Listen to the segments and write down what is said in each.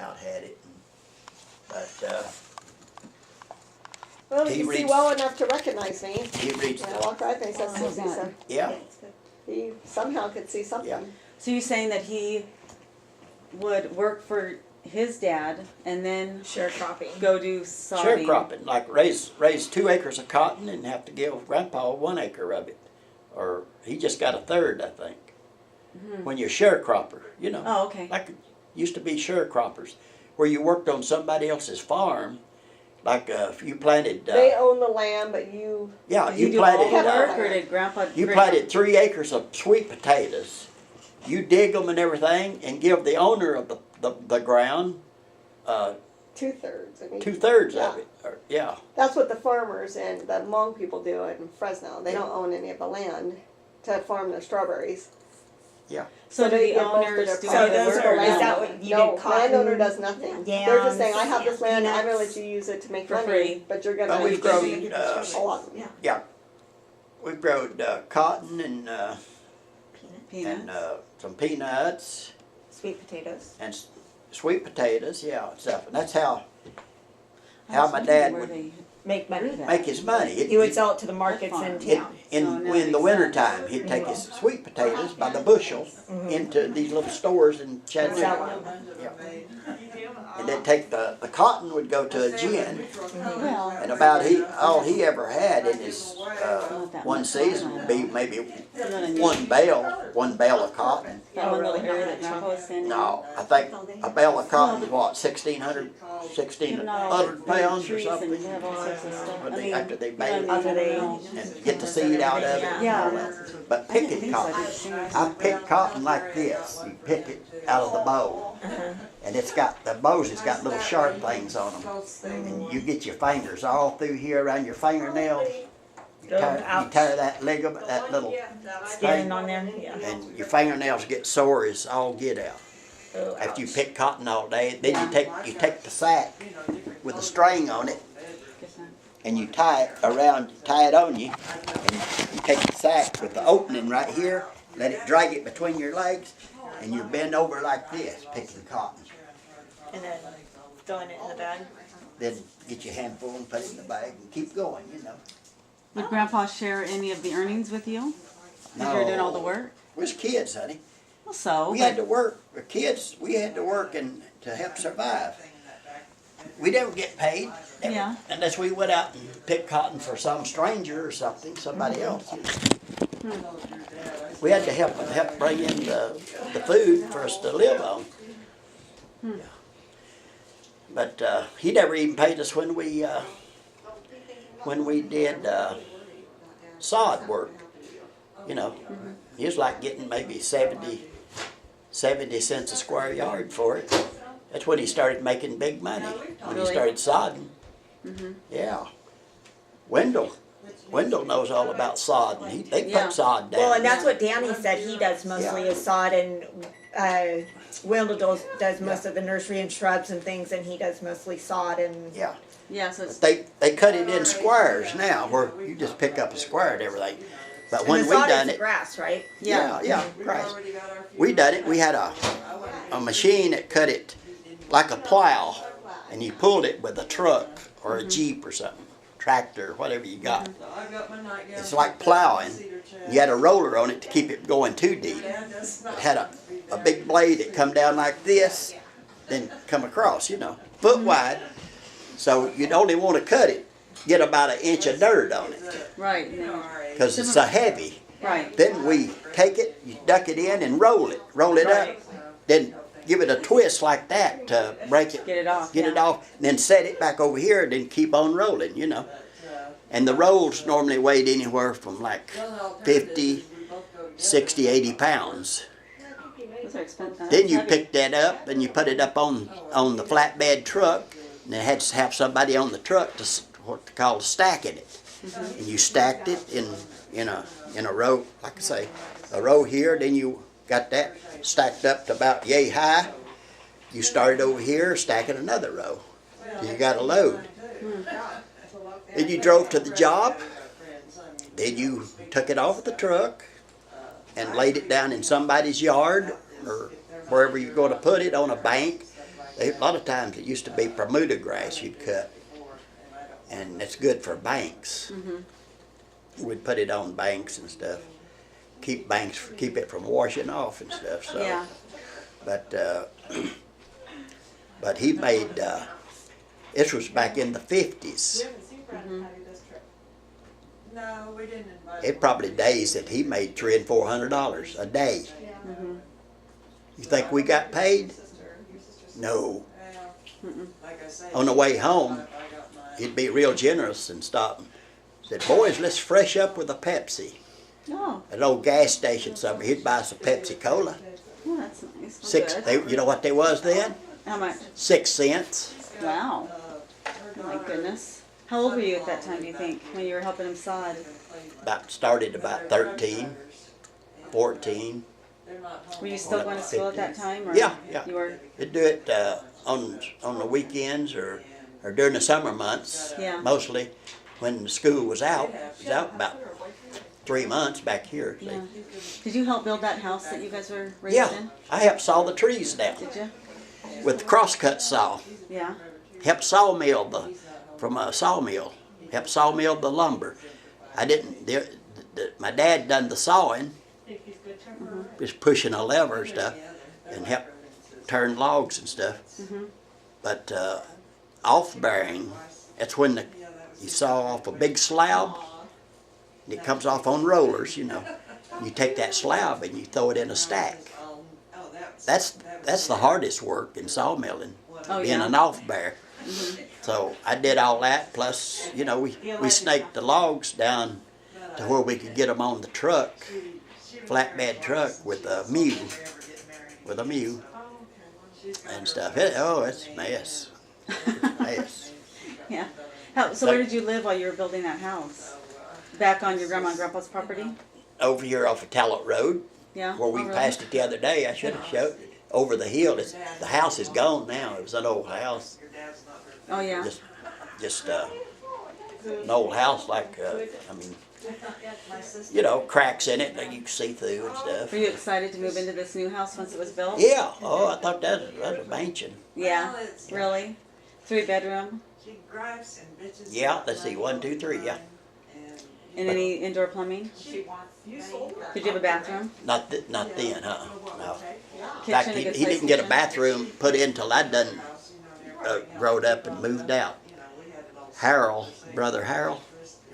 about had it. But Well, He he can see reads- well enough to recognize me. he reads When I the, walk right by, he says How's Susie, that? so yeah, he somehow could see something. Yeah. So you're saying that he would work for his dad and then Sharecropping. go do sodding? sharecropping, like raise 2 acres of cotton and have to give Grandpa 1 acre of it. Or he just got a third, I think. When you're a sharecropper, you know. Oh, okay. Like it used to be sharecroppers, where you worked on somebody else's farm. Like if you planted, They own the land, but you, yeah, Did you you do all the planted, work, or did Grandpa? you bring- planted 3 acres of sweet potatoes. You dig them and everything, and give the owner of the ground 2/3. I mean, 2/3 yeah. of it. Or, yeah, That's what the farmers and the Hmong people do in Fresno. They don't own any of the land to farm their strawberries. yeah. So do they the give most of owners their do So all the those work? are- or is no? that what you No, did? Cotton, landowner does nothing. They're just yams, saying, I have this land, I'm gonna peanuts. let you use it to make For money, free. but you're gonna. Well, we've grown, a lot. yeah. We've grown cotton and Peanuts. some peanuts Sweet potatoes. and sweet potatoes, yeah, and stuff. And that's how I how was my wondering dad where would they Make money. grew that. make his money. He would sell it to the markets in Farm. town. In So now in the it winter makes sense. time, he'd take his sweet potatoes by the bushel into these little stores in Sell Chattanooga. them. And then take the cotton would go to a gin, Well, and about all he ever had in his one season would be maybe one bale of cotton. that one little area that Grandpa was saying. No, I think a bale of cotton is what, 1,600 Not all the pounds or trees and something? they have all sorts of stuff. When I they- mean, after they you know what I bale it. mean? After they- And get the seed out of it. and Yeah. all that. But picking cotton, I pick cotton like this. You pick it out of the bow. And it's got, the bows has got little sharp things on them. And you get your fingers all through here around your fingernails. You tear that ligament, that little Skin thing, on there. Yeah. and your fingernails get sore as all get out. Oh, After you ouch. pick cotton all day, then you take the sack with a string on it and you tie it on you, and you take the sack with the opening right here, let it drag it between your legs, and you bend over like this, picking cotton. And then throwing it in the bag. Then get your handful and put it in the bag and keep going, you know. Would Grandpa share any of the earnings with you? If you were doing all the work? We was kids, honey. Well, so. We had to work. We're kids. We had to work and to help survive. We never get paid. Never, Yeah. Unless we went out and picked cotton for some stranger or something, somebody else. We had to help bring in the food for us to live on. Yeah. But he never even paid us when we did sod work. You know, he was like getting maybe 70 cents a square yard for it. That's when he started making big money, when he Really? started sodding. Yeah. Wendell knows all about sodding. They Yeah. put sod down. Well, and that's what Danny said he does mostly is sod, and Wendell does most of the nursery and shrubs and things, and he does mostly sod and. Yeah. Yeah, so it's. They cut it in squares now, where you just pick up a square and everything. But And when the we sod done is it, grass, right? yeah, grass. We done it. We had a machine that cut it like a plow, and you pulled it with a truck or a Jeep or something, tractor, whatever you got. It's like plowing. You had a roller on it to keep it going too deep. It had a big blade that come down like this, then come across, you know, foot wide. So you'd only want to cut it, get about 1 inch of dirt on it, Right. because it's so heavy. Right. Then we take it, you duck it in and roll it up, then give it a twist like that to break it, Get it off. get it off, and then set it back over here and then keep on rolling, you know. And the rolls normally weighed anywhere from like 50, 60, 80 pounds. Those are expensive. Then you pick that up and you put it up on the flatbed truck, and it had to have somebody on the truck to what they call stacking it. And you stacked it in a row, like I say, a row here. Then you got that stacked up to about yay high. You started over here stacking another row. You got a load. Then you drove to the job. Then you took it off the truck and laid it down in somebody's yard or wherever you're going to put it, on a bank. a lot of times it used to be Bermuda grass you'd cut, and it's good for banks. We'd put it on banks and stuff, keep it from washing off and stuff. So, Yeah. but he made. This was back in the 50s. No, we didn't invite. It probably days that he made $300 and $400 a day. You think we got paid? No. Like I say, On the way home, he'd be real generous and stop and said, "Boys, let's fresh up with a Pepsi." Oh, At an old gas station somewhere, he'd buy us a Pepsi Cola. well, that's nice. Well, Six. good. You know what they was then? How much? 6 cents. Wow. Oh my goodness. How old were you at that time, do you think, when you were helping him sod? Started about 13, 14. Were you still going to school at that time? Or Yeah, yeah. You were? They'd do it on the weekends or during the summer months. Yeah. Mostly when the school was out. It was out about 3 months back here. See. Yeah. Did you help build that house that you guys were raised Yeah, in? I helped saw the trees down Did you? with the crosscut saw. Yeah. Helped sawmill from a sawmill. Helped sawmill the lumber. I didn't. My dad done the sawing, just pushing a lever and stuff, and helped turn logs and stuff. But off bearing, that's when you saw off a big slab, and it comes off on rollers. You know, you take that slab and you throw it in a stack. That's the hardest work in sawmilling, Oh, being yeah. an off bear. So I did all that. Plus, you know, we snaked the logs down to where we could get them on the truck, flatbed truck with a mule, and stuff. It's a mess. It's a mess. Yeah. So where did you live while you were building that house? Back on your grandma and grandpa's property? Over here off of Talent Road, Yeah. where we Oh, really? passed it the other day, I should have showed it. Over the hill. The house is gone now. It was an old house. Oh, yeah. Just an old house like, you know, cracks in it that you can see through and stuff. Were you excited to move into this new house once it was built? Yeah. Oh, I thought that was a mansion. Yeah. Really? 3-bedroom? She gripes and bitches. Yeah. Let's see. 1, 2, 3. Yeah. And any indoor plumbing? Did you have a bathroom? Not then, huh? No. In Kitchen, fact, a he good didn't sized get a kitchen? bathroom put in till I'd done growed up and moved out. Brother Harold,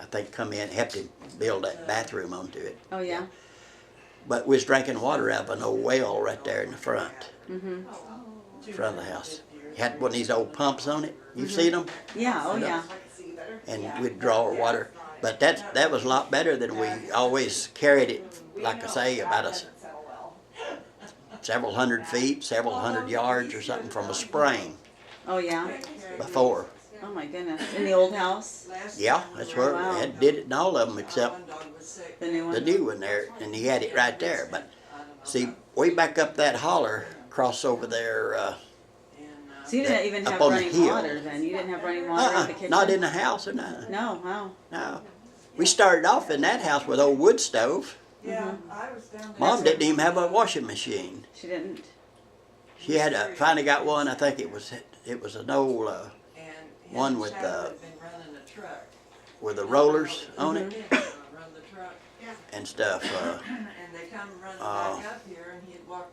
I think come in and helped him build that bathroom onto it. Oh, yeah. But we was drinking water out of an old well right there in the front. Front of the house. It had one of these old pumps on it. You've seen them? Yeah, oh, yeah. And we'd draw our water. But that was a lot better than we always carried it, like I say, about several hundred feet, several hundred yards or something from a spring Oh, yeah. before. Oh, my goodness. In the old house? Yeah, that's where Wow. I did it in all of them except The new one? the new one there, and he had it right there. But see, way back up that holler, cross over there, So you didn't even up have on the running hill. water then? You didn't have running water in the kitchen? not in the house or nothing. No, wow. No. We started off in that house with old wood stove. Yeah, I was down there. Mom didn't even have a washing machine. She didn't? She had finally got one. I think it was an old And one with Chad had been running the truck. with the rollers on it Run the truck. and stuff. And they come running back up here and he'd walk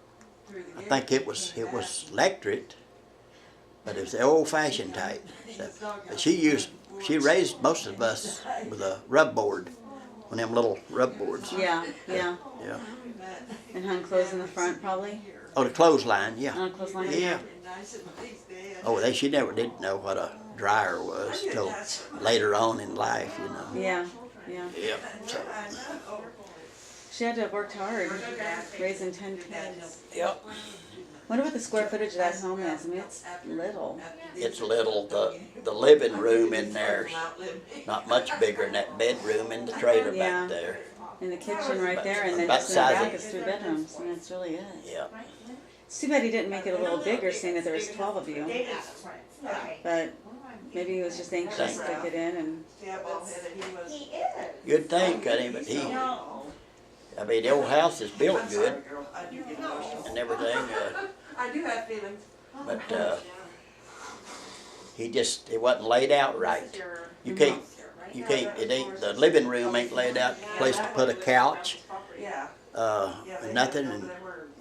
through the I gate. think it was electric, but it was the old-fashioned type. So, but she raised most of us with a rub board, one of them little rub boards. Yeah, yeah. Yeah. And hung clothes in the front, probably? Oh, the clothesline. Yeah. On a clothesline? Yeah. Oh, she never did know what a dryer was till later on in life, you know. Yeah, yeah. Yeah. So, She had to have worked hard, raising 10 kids. yep. Wonder what the square footage of that home is. I mean, it's little. It's little. The living room in there's not much bigger than that bedroom in the trailer Yeah. back there. And the kitchen right there, and then About just in the size back of- is 3 bedrooms. And that's really it. Yeah. It's too bad he didn't make it a little bigger, seeing that there was 12 of you. But maybe he was just anxious to get in and... Good thing, Cuddy, but I mean, the old house is built good and everything. I do have feelings. but it wasn't laid out right. You can't, it ain't, the living room ain't laid out, place to put a couch, Yeah. and nothing,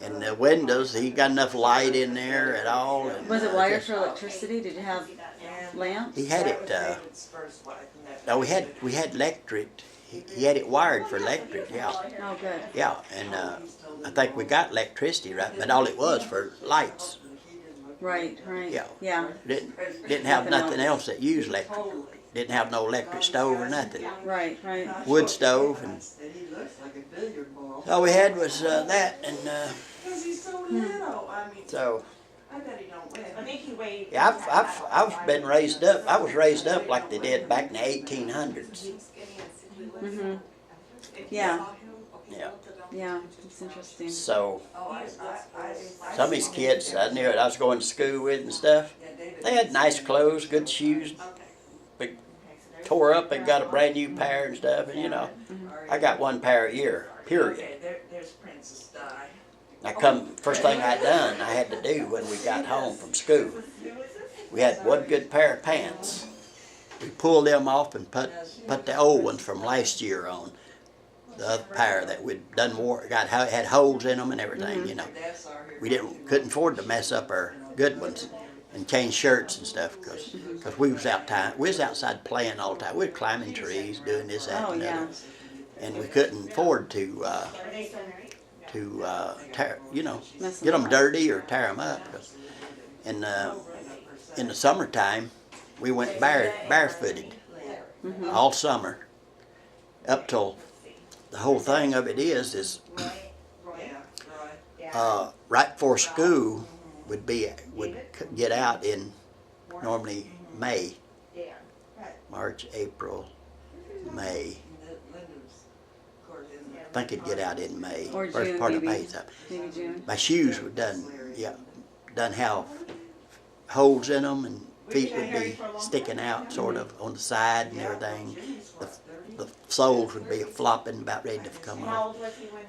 and the windows, he got enough light in there at all. And, Was it wired for electricity? Did you have lamps? he had it, no, we had electric, he had it wired for electric, yeah. Oh, good. Yeah, and I think we got electricity, right, but all it was for lights. Right, right. Yeah. Yeah. Didn't have nothing else that used electric. Didn't have no electric stove or nothing. Right, right. Wood stove, and all we had was that, and Because he's so little. I mean, so I bet he don't win. I think he weighed. yeah, I've been raised up. I was raised up like they did back in the 1800s. Mhm. Yeah. Yeah. Yeah. It's interesting. So Oh, some of these kids I knew it. I was going to school with and stuff. They had nice clothes, good shoes. But tore up and got a brand new pair and stuff. And you know, I got one pair a year. Period. Okay, there's Princess Di. I come first thing I done, I had to do when we got home from school. We had one good pair of pants. We pulled them off and put the old ones from last year on. The other pair that we'd done wore had holes in them and everything. You know, we couldn't afford to mess up our good ones and change shirts and stuff because we was outside playing all the time. We were climbing trees, doing this, that, Oh, and the yeah. other, and we couldn't afford to tear, Mess get them up. dirty or tear them up. And in the summertime, we went barefooted all summer, up till the whole thing of it is right before school would get out in normally May, March, April, May. I think it'd get out in May, Or first June, part of maybe. May. So Maybe June. my shoes were done have holes in them, and feet would be sticking out sort of on the side and everything. The soles would be flopping, about ready to come off.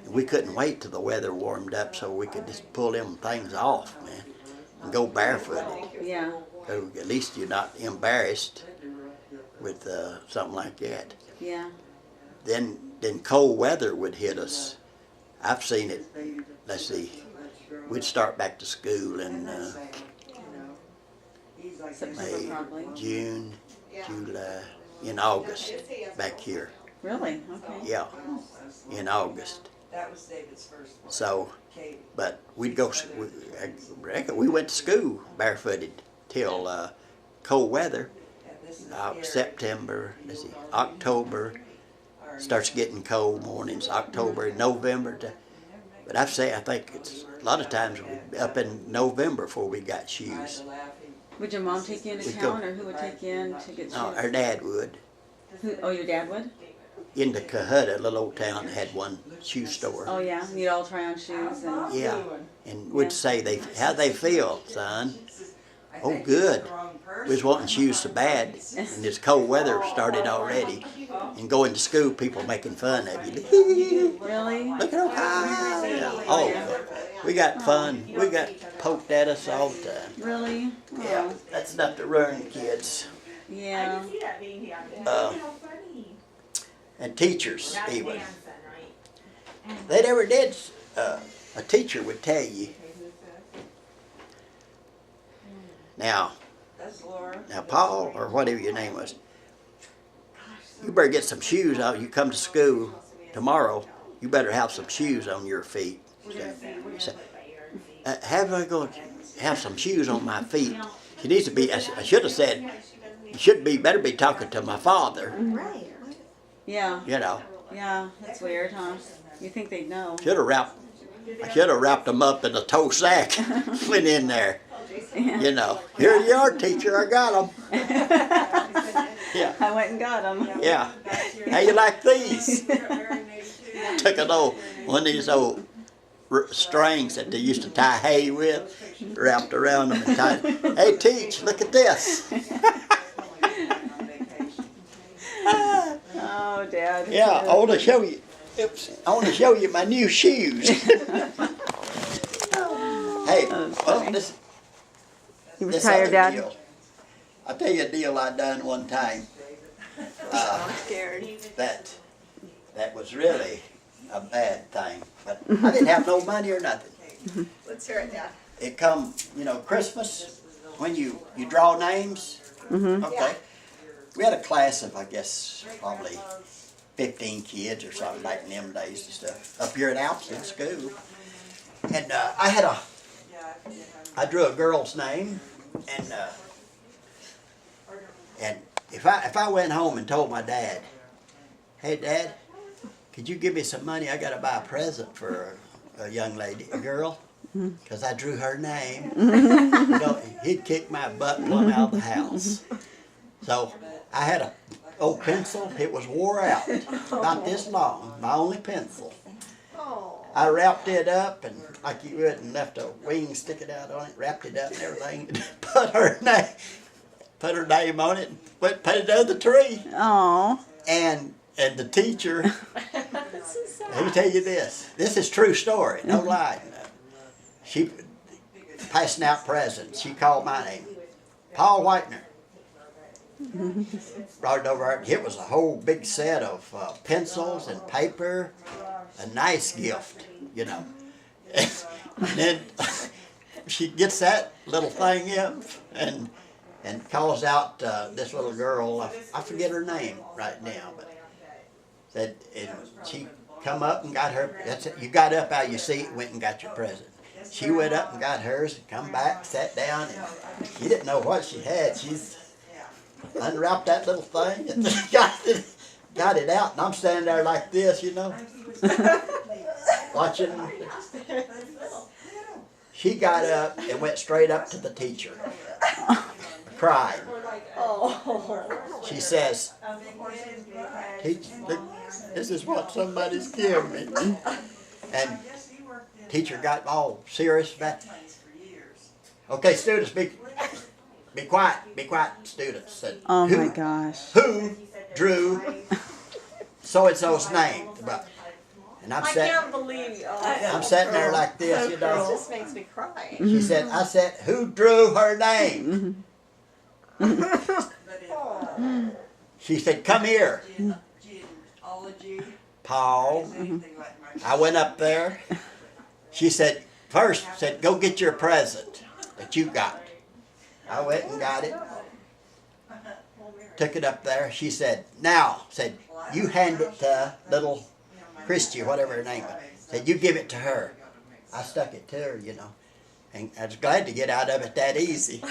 And we couldn't wait till the weather warmed up so we could just pull them things off, man, and go barefooted. Yeah. So at least you're not embarrassed with something like that. Yeah. Then cold weather would hit us. I've seen it. Let's see. We'd start back to school in September May, probably. June, July, in August back here. Really? Okay. Yeah, in August. That was David's first one. So, Katie. but we'd go. We went to school barefooted till cold weather. September. Let's see, October. Starts getting cold mornings. October, November. But I think it's a lot of times up in November before we got shoes. Would your mom take you into We'd go- town, or who would take you in to get shoes? No, our dad would. Oh, your dad would? In the Cohutta, a little old town, had one shoe store. Oh, yeah. You'd all try on shoes and. Yeah, and would say how they feel, son. Oh, good. We was wanting shoes so bad, and this cold weather started already. And going to school, people making fun of you. Really? Look at them. Yeah. Oh, we got fun. We got poked at us all the time. Really? Yeah, Oh, that's enough to ruin the kids. yeah. And teachers, even. They never did. A teacher would tell you. Now, That's Laura. Paul, or whatever your name was, you better get some shoes on. You come to school tomorrow, you better have some shoes on your feet. So, have I go have some shoes on my feet? She needs to be. I should have said. You better be talking to my father. Right. Yeah. You know. Yeah. That's weird, huh? You think they'd know? I should have wrapped them up in a tow sack. Went in there. You know. Here you are, teacher. I got them. Yeah. I went and got them. Yeah. How you like these? Took one of these old strings that they used to tie hay with, wrapped around them and tied. Hey, teach, look at this. Oh, Dad. Yeah, I want to show you. Oops, I want to show you my new shoes. Hey, That's well, funny. You were this tired, other Dad? deal. I'll tell you a deal I done one time. I'm scared. That was really a bad thing. But I didn't have no money or nothing. Let's hear it, Dad. It come, Christmas, when you draw names. Mm-hmm. Okay. Yeah. We had a class of, I guess, probably 15 kids or something back in them days and stuff, up here at Alpston School. And I drew a girl's name, and if I went home and told my dad, hey Dad, could you give me some money? I gotta buy a present for a young lady, a girl, because I drew her name. He'd kick my butt plumb out of the house. So I had a old pencil. It was wore out, about this long, my only pencil. Oh. I wrapped it up, and like you would, and left a wing sticking out on it, wrapped it up and everything, put her name on it, and went and put it under the tree. Oh. And the teacher, let me tell you this is true story, no lie. She passing out presents. She called my name, Paul Whitener. Brought it over. It was a whole big set of pencils and paper, a nice gift, And then she gets that little thing in and calls out this little girl. I forget her name right now, but said, and she come up and got her. That's it. You got up out of your seat, went and got your present. She went up and got hers, and come back, sat down, and she didn't know what she had. She's unwrapped that little thing and got it out, and I'm standing there like this, watching. She got up and went straight up to the teacher, cried. Oh. She says, look, this is what somebody's given me. And teacher got all serious about it. Okay, students, be quiet, students. Said, Oh my gosh. Who drew so-and-so's name? And I'm Can't believe. I'm sitting there like this, This just makes me cry. She said, I said, who drew her name? She said, come here, Paul. I went up there. She said, first, go get your present that you got. I went and got it. Took it up there. She said, you hand it to little Christy, or whatever her name was. Said, you give it to her. I stuck it to her, And I was glad to get out of it that easy.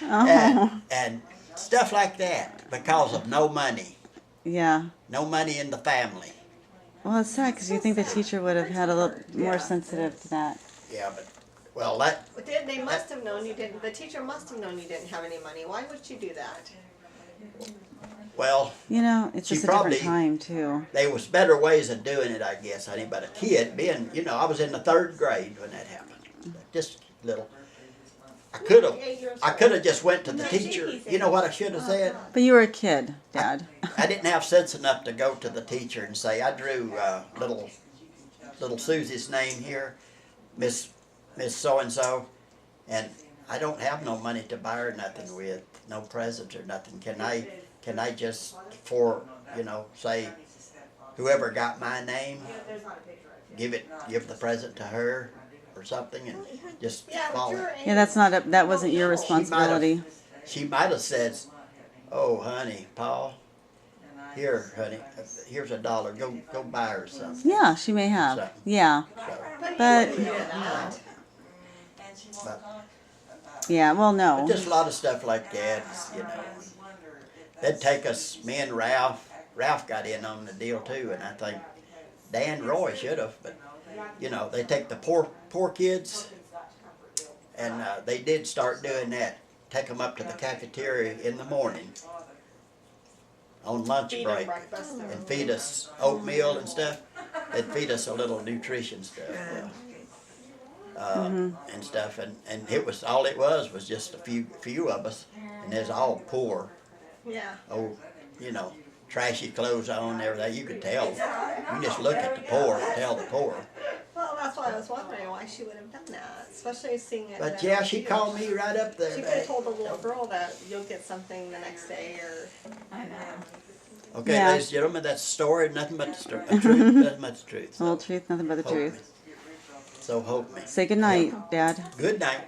And stuff like that because of no money. Yeah. No money in the family. Well, it's sad because you think the teacher would have had a little more sensitive to that. Yeah, but, They must have known you didn't. The teacher must have known you didn't have any money. Why would she do that? well, It's She just a probably- different time too. there was better ways of doing it, I guess, honey. But a kid being, I was in the 3rd grade when that happened. Just little. I could have just went to the teacher. You know what I should have said? But you were a kid, Dad. I didn't have sense enough to go to the teacher and say, I drew little Susie's name here, Miss So-and-so, and I don't have no money to buy her nothing with, no presents or nothing. Can I just, say, whoever got my name, give the present to her or something, and just follow it. Yeah, that wasn't your responsibility. She might have said, oh, honey, Paul, here, honey, here's $1. Go buy her something. Yeah, she may have. So- Yeah, So, but yeah, well, no. just a lot of stuff like that, They'd take us, me and Ralph. Ralph got in on the deal too, and I think Dan Roy should have, but they take the poor kids, and they did start doing that. Take them up to the cafeteria in the morning on lunch Feed 'em break breakfast. and feed us oatmeal and stuff. They'd feed us a little nutrition stuff. And stuff, and it was all it was just a few of us, and there's all poor, Yeah. trashy clothes on and everything. You could tell. You just look at the poor and tell the poor. Well, that's why I was wondering why she would have done that, especially seeing it. But in yeah, the she video. called me right up there. She could have told the little girl that you'll get something the next day, or. I know. Okay, Yeah. ladies and gentlemen, that's the story, nothing but the truth. The truth, nothing but the truth. Whole truth, nothing but the Hope truth. me. So hope me. Say good night, Dad. Good night.